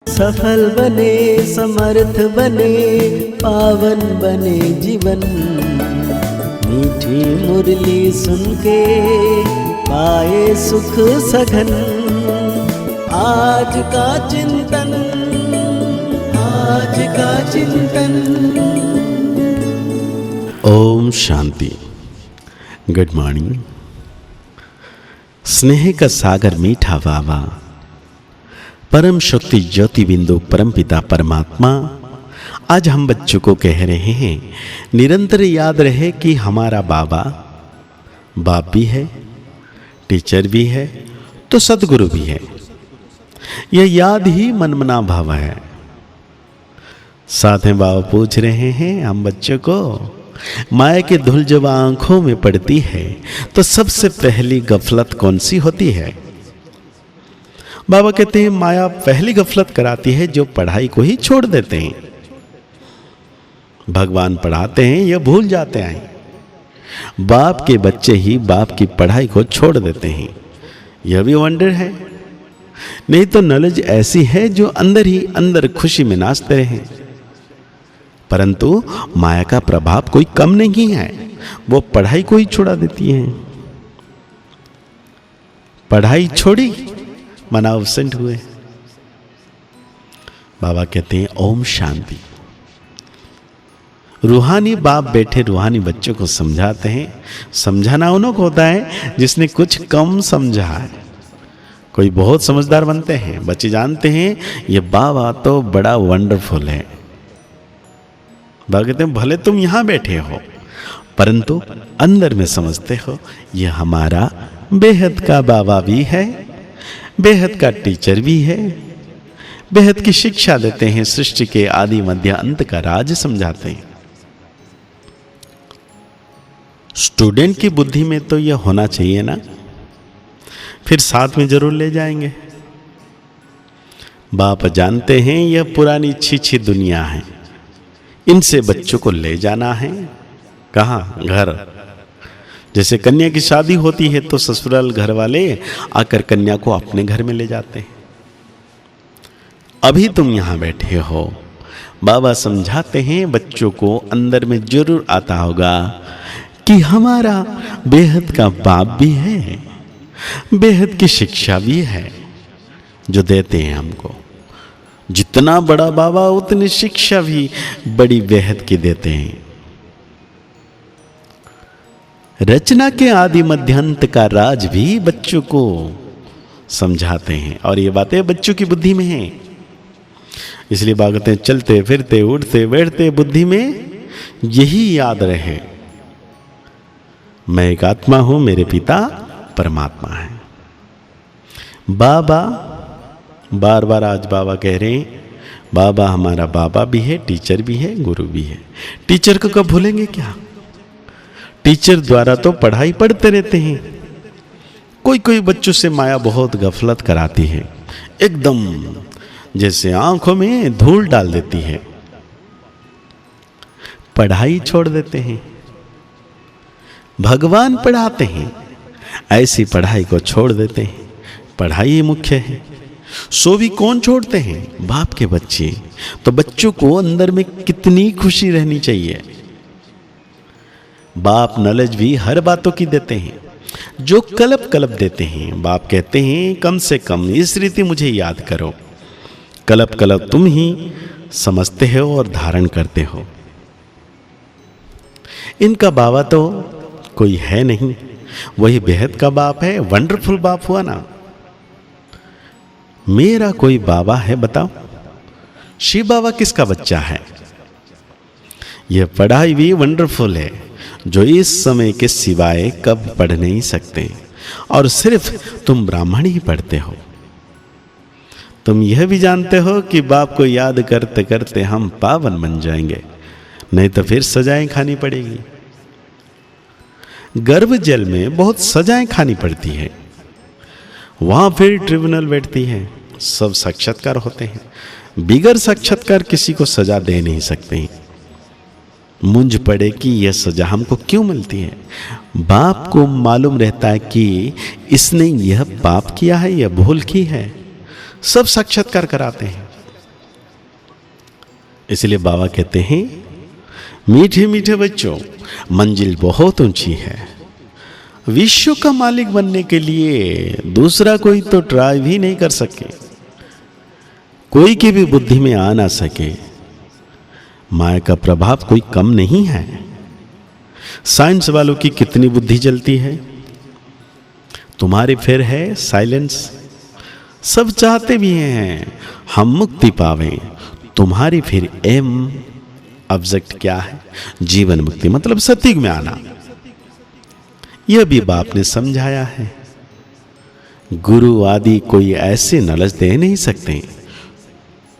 सफल बने, समर्थ बने, पावन बने जीवन। मीठी मुरली सुन के पाए सुख सघन। आज का चिंतन, आज का चिंतन। ओम शांति। Good morning. स्नेह का सागर मीठा वावा, परम शक्ति ज्योति बिंदु परम पिता परमात्मा, आज हम बच्चों को कह रहे हैं निरंतर याद रहे कि हमारा बाबा बाप भी है, टीचर भी है, तो सदगुरु भी है। यह याद ही मनमना भाव है। साथ में बाबा पूछ रहे हैं हम बच्चों को, माया की धूल जब आंखों में पड़ती है तो सबसे पहली गफलत कौन सी होती है? बाबा कहते हैं माया पहली गफलत कराती है जो पढ़ाई को ही छोड़ देते हैं। भगवान पढ़ाते हैं यह भूल जाते हैं। बाप के बच्चे ही बाप की पढ़ाई को छोड़ देते हैं। यह भी वंडर है। नहीं तो नॉलेज ऐसी है जो अंदर ही अंदर खुशी में नाचते रहे। परंतु माया का प्रभाव कोई कम नहीं है, वो पढ़ाई को ही छुड़ा देती है। पढ़ाई छोड़ी मना एब्सेंट हुए। बाबा कहते हैं ओम शांति। रूहानी बाप बैठे रूहानी बच्चों को समझाते हैं। समझाना उन्हों को होता है जिसने कुछ कम समझा है। कोई बहुत समझदार बनते हैं, बच्चे जानते हैं ये बाबा तो बड़ा वंडरफुल है। बाबा कहते हैं भले तुम यहां बैठे हो परंतु अंदर में समझते हो ये हमारा बेहद का बाबा भी है, बेहद का टीचर भी है, बेहद की शिक्षा देते हैं, सृष्टि के आदि मध्य अंत का राज समझाते हैं। स्टूडेंट की बुद्धि में तो यह होना चाहिए ना, फिर साथ में जरूर ले जाएंगे। बाप जानते हैं यह पुरानी छी दुनिया है, इनसे बच्चों को ले जाना है। कहाँ? घर। जैसे कन्या की शादी होती है तो ससुराल घर वाले आकर कन्या को अपने घर में ले जाते हैं। अभी तुम यहां बैठे हो, बाबा समझाते हैं बच्चों को अंदर में जरूर आता होगा कि हमारा बेहद का बाप भी है, बेहद की शिक्षा भी है जो देते हैं हमको। जितना बड़ा बाबा उतनी शिक्षा भी बड़ी बेहद की देते हैं। रचना के आदि मध्यांत का राज भी बच्चों को समझाते हैं और ये बातें बच्चों की बुद्धि में हैं। इसलिए बागते हैं चलते फिरते उठते बैठते बुद्धि में यही याद रहे, मैं एक आत्मा हूं, मेरे पिता परमात्मा है। बाबा बार बार आज बाबा कह रहे हैं बाबा हमारा बाबा भी है, टीचर भी है, गुरु भी है। टीचर को कब भूलेंगे क्या? टीचर द्वारा तो पढ़ाई पढ़ते रहते हैं। कोई कोई बच्चों से माया बहुत गफलत कराती है, एकदम जैसे आंखों में धूल डाल देती है, पढ़ाई छोड़ देते हैं। भगवान पढ़ाते हैं, ऐसी पढ़ाई को छोड़ देते हैं। पढ़ाई ही मुख्य है। सो भी कौन छोड़ते हैं? बाप के बच्चे। तो बच्चों को अंदर में कितनी खुशी रहनी चाहिए। बाप नॉलेज भी हर बातों की देते हैं, जो कल्प कल्प देते हैं। बाप कहते हैं कम से कम इस रीति मुझे याद करो। कल्प कल्प तुम ही समझते हो और धारण करते हो। इनका बाबा तो कोई है नहीं, वही बेहद का बाप है। वंडरफुल बाप हुआ ना। मेरा कोई बाबा है बताओ? शिव बाबा किसका बच्चा है? यह पढ़ाई भी वंडरफुल है जो इस समय के सिवाय कब पढ़ नहीं सकते, और सिर्फ तुम ब्राह्मण ही पढ़ते हो। तुम यह भी जानते हो कि बाप को याद करते करते हम पावन बन जाएंगे, नहीं तो फिर सजाएं खानी पड़ेगी। गर्भ जल में बहुत सजाएं खानी पड़ती है, वहां फिर ट्रिब्यूनल बैठती है, सब साक्षात्कार होते हैं। बिगर साक्षात्कार किसी को सजा दे नहीं सकते। मुंज पड़े कि यह सजा हमको क्यों मिलती है। बाप को मालूम रहता है कि इसने यह पाप किया है, यह भूल की है, सब साक्षात्कार कराते हैं। इसलिए बाबा कहते हैं, मीठे मीठे बच्चों, मंजिल बहुत ऊंची है। विश्व का मालिक बनने के लिए दूसरा कोई तो ट्राई भी नहीं कर सके, कोई की भी बुद्धि में आ ना सके। माया का प्रभाव कोई कम नहीं है। साइंस वालों की कितनी बुद्धि चलती है, तुम्हारी फिर है साइलेंस। सब चाहते भी हैं हम मुक्ति पावें, तुम्हारी फिर एम ऑब्जेक्ट क्या है? जीवन मुक्ति, मतलब सतयुग में आना। यह भी बाप ने समझाया है। गुरु आदि कोई ऐसे नलच दे नहीं सकते।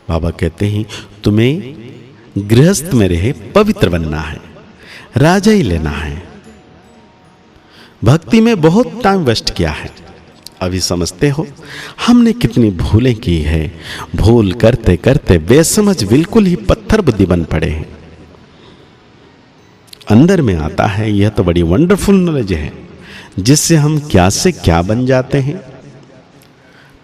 बाबा कहते हैं, तुम्हें गृहस्थ में रहे पवित्र बनना है, राजा ही लेना है। भक्ति में बहुत टाइम वेस्ट किया है। अभी समझते हो हमने कितनी भूलें की है। भूल करते करते बेसमझ बिल्कुल ही पत्थर बुद्धि बन पड़े हैं। अंदर में आता है, यह तो बड़ी वंडरफुल नॉलेज है, जिससे हम क्या से क्या बन जाते हैं।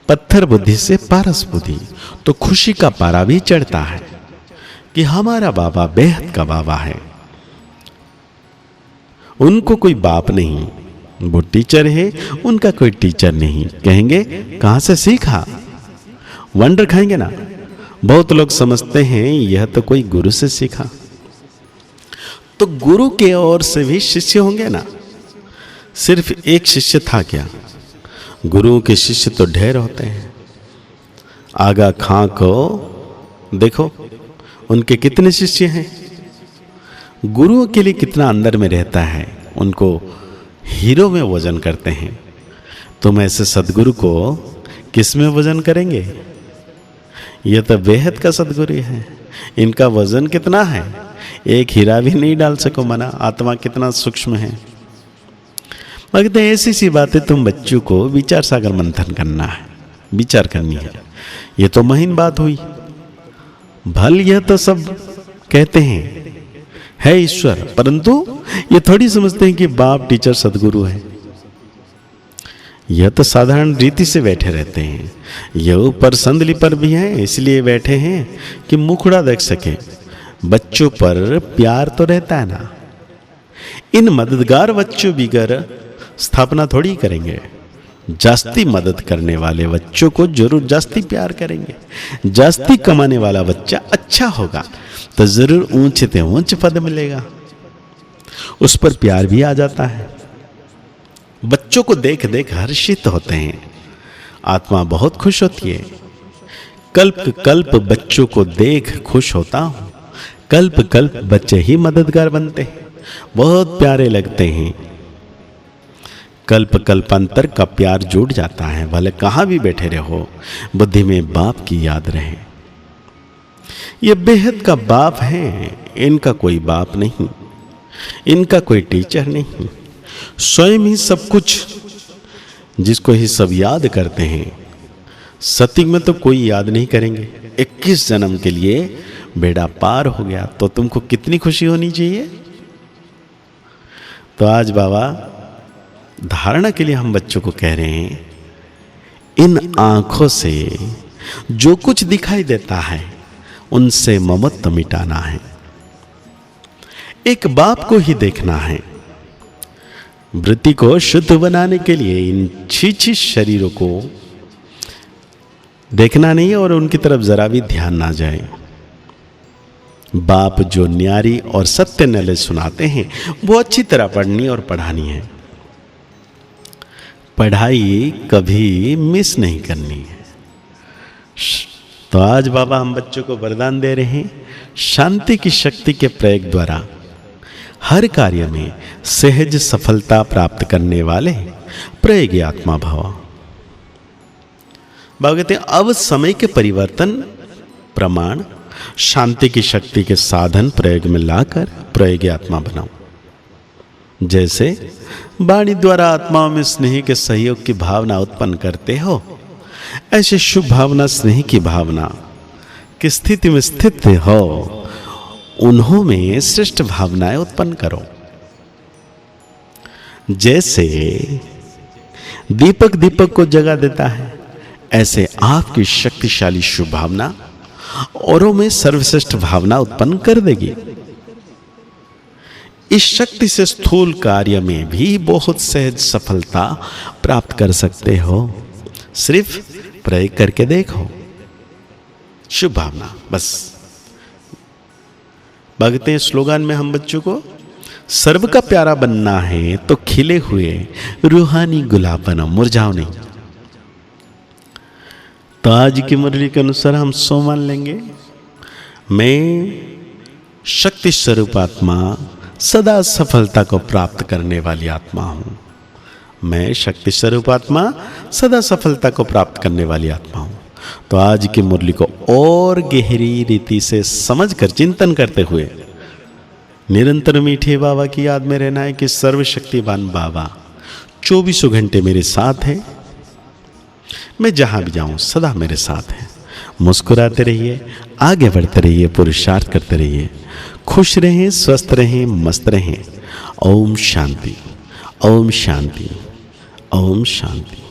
पत्थर बुद्धि से पारस बुद्धि, तो खुशी का पारा भी चढ़ता है कि हमारा बाबा बेहद का बाबा है। उनको कोई बाप नहीं, वो टीचर है, उनका कोई टीचर नहीं। कहेंगे कहां से सीखा? वंडर खाएंगे ना। बहुत लोग समझते हैं यह तो कोई गुरु से सीखा। तो गुरु के ओर से भी शिष्य होंगे ना। सिर्फ एक शिष्य था क्या? गुरुओं के शिष्य तो ढेर होते हैं। आगा खां को देखो, उनके कितने शिष्य हैं। गुरुओं के लिए कितना अंदर में रहता है, उनको हीरो में वजन करते हैं। तुम ऐसे सदगुरु को किस में वजन करेंगे? यह तो बेहद का सदगुरु है। इनका वजन कितना है, एक हीरा भी नहीं डाल सको। मना आत्मा कितना सूक्ष्म है। लगता है ऐसी सी बातें तुम बच्चों को विचार सागर मंथन करना है, विचार करनी है। ये तो महीन बात हुई। भल यह तो सब कहते हैं है ईश्वर, परंतु ये थोड़ी समझते हैं कि बाप टीचर सदगुरु है। यह तो साधारण रीति से बैठे रहते हैं। यह ऊपर संदली पर भी हैं, इसलिए बैठे हैं कि मुखड़ा देख सके। बच्चों पर प्यार तो रहता है ना। इन मददगार बच्चों बिगर स्थापना थोड़ी करेंगे। जास्ती मदद करने वाले बच्चों को जरूर जास्ती प्यार करेंगे। जास्ती कमाने वाला बच्चा अच्छा होगा तो जरूर ऊंचे से ऊंच पद मिलेगा, उस पर प्यार भी आ जाता है। बच्चों को देख देख हर्षित होते हैं, आत्मा बहुत खुश होती है। कल्प कल्प बच्चों को देख खुश होता हूं। कल्प कल्प बच्चे ही मददगार बनते हैं, बहुत प्यारे लगते हैं। कल्प कल्पांतर का प्यार जुट जाता है। भले कहाँ भी बैठे रहो, बुद्धि में बाप की याद रहे। ये बेहद का बाप है, इनका कोई बाप नहीं, इनका कोई टीचर नहीं। स्वयं ही सब कुछ, जिसको ही सब याद करते हैं। सत्युग में तो कोई याद नहीं करेंगे। 21 जन्म के लिए बेड़ा पार हो गया, तो तुमको कितनी खुशी होनी चाहिए। तो आज बाबा धारणा के लिए हम बच्चों को कह रहे हैं, इन आंखों से जो कुछ दिखाई देता है उनसे ममत्व मिटाना है। एक बाप को ही देखना है। वृत्ति को शुद्ध बनाने के लिए इन छीछी शरीरों को देखना नहीं है और उनकी तरफ जरा भी ध्यान ना जाए। बाप जो न्यारी और सत्य नॉलेज सुनाते हैं वो अच्छी तरह पढ़नी और पढ़ानी है। पढ़ाई कभी मिस नहीं करनी है। तो आज बाबा हम बच्चों को वरदान दे रहे हैं, शांति की शक्ति के प्रयोग द्वारा हर कार्य में सहज सफलता प्राप्त करने वाले प्रयोगी आत्मा भाव। बाबा कहते हैं, अब समय के परिवर्तन प्रमाण शांति की शक्ति के साधन प्रयोग में लाकर प्रयोगी आत्मा बनाओ। जैसे वाणी द्वारा आत्माओं में स्नेह के सहयोग की भावना उत्पन्न करते हो, ऐसे शुभ भावना स्नेह की भावना की स्थिति में स्थित हो, उन्हों में श्रेष्ठ भावनाएं उत्पन्न करो। जैसे दीपक दीपक को जगा देता है, ऐसे आपकी शक्तिशाली शुभ भावना औरों में सर्वश्रेष्ठ भावना उत्पन्न कर देगी। इस शक्ति से स्थूल कार्य में भी बहुत सहज सफलता प्राप्त कर सकते हो। सिर्फ प्रयोग करके देखो। शुभ भावना। बस भगते स्लोगन में हम बच्चों को सर्व का प्यारा बनना है तो खिले हुए रूहानी गुलाब बनो, मुरझाओ नहीं। तो आज की मुरली के अनुसार हम सो मान लेंगे। मैं शक्ति स्वरूप आत्मा सदा सफलता को प्राप्त करने वाली आत्मा हूँ। मैं शक्ति स्वरूप आत्मा सदा सफलता को प्राप्त करने वाली आत्मा हूँ। तो आज की मुरली को और गहरी रीति से समझकर चिंतन करते हुए निरंतर मीठे बाबा की याद में रहना है कि सर्वशक्तिवान बाबा 24 घंटे मेरे साथ है। मैं जहाँ भी जाऊँ सदा मेरे साथ है। मुस्कुराते रहिए, आगे बढ़ते रहिए, पुरुषार्थ करते रहिए, खुश रहें, स्वस्थ रहें, मस्त रहें। ओम शांति, ओम शांति, ओम शांति।